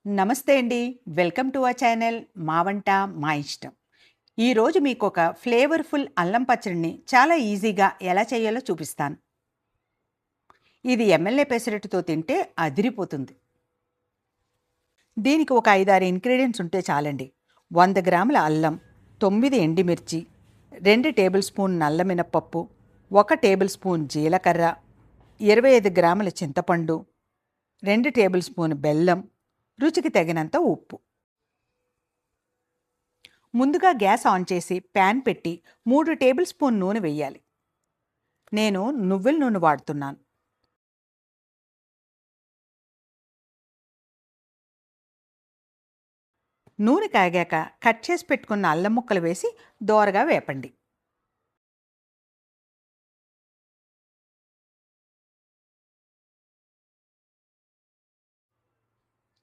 నమస్తే అండి. Welcome to our channel మా వంట మా ఇష్టం. ఈరోజు మీకు ఒక ఫ్లేవర్ఫుల్ అల్లం పచ్చడిని చాలా ఈజీగా ఎలా చేయాలో చూపిస్తాను. ఇది ఎమ్మెల్యే పెసరట్టుతో తింటే అదిరిపోతుంది. దీనికి ఒక 5, 6 ఇంగ్రీడియంట్స్ ఉంటే చాలండి. 100 గ్రాముల అల్లం, 9 ఎండుమిర్చి, 2 టేబుల్ స్పూన్ నల్ల మినపప్పు, 1 టేబుల్ స్పూన్ జీలకర్ర, 25 గ్రాముల చింతపండు, 2 టేబుల్ స్పూన్ బెల్లం, రుచికి తగినంత ఉప్పు. ముందుగా గ్యాస్ ఆన్ చేసి ప్యాన్ పెట్టి 3 టేబుల్ స్పూన్ నూనె వేయాలి. నేను నువ్వుల నూనె వాడుతున్నాను. నూనె కాగాక కట్ చేసి పెట్టుకున్న అల్లం ముక్కలు వేసి దోరగా వేపండి.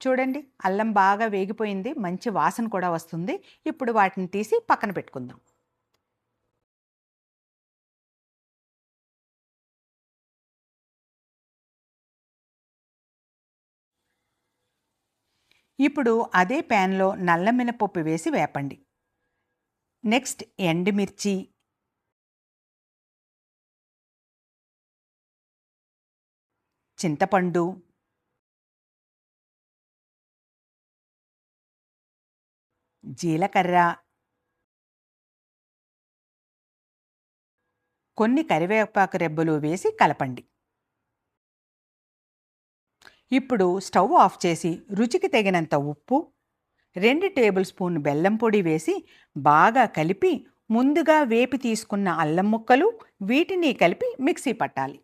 చూడండి, అల్లం బాగా వేగిపోయింది, మంచి వాసన కూడా వస్తుంది. ఇప్పుడు వాటిని తీసి పక్కన పెట్టుకుందాం. ఇప్పుడు అదే ప్యాన్లో నల్ల మినపప్పు వేసి వేపండి. నెక్స్ట్ ఎండుమిర్చి, చింతపండు, జీలకర్ర, కొన్ని కరివేపాకు రెబ్బలు వేసి కలపండి. ఇప్పుడు స్టవ్ ఆఫ్ చేసి రుచికి తగినంత ఉప్పు, 2 టేబుల్ స్పూన్ బెల్లం పొడి వేసి బాగా కలిపి ముందుగా వేపి తీసుకున్న అల్లం ముక్కలు వీటిని కలిపి మిక్సీ పట్టాలి.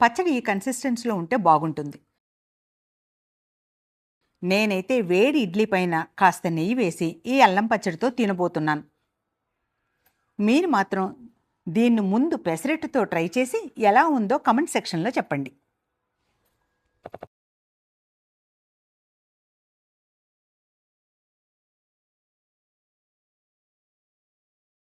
పచ్చడి ఈ కన్సిస్టెన్సీలో ఉంటే బాగుంటుంది. నేనైతే వేడి ఇడ్లీ పైన కాస్త నెయ్యి వేసి ఈ అల్లం పచ్చడితో తినబోతున్నాను. మీరు మాత్రం దీన్ని ముందు పెసరట్టుతో ట్రై చేసి ఎలా ఉందో కమెంట్ సెక్షన్లో చెప్పండి.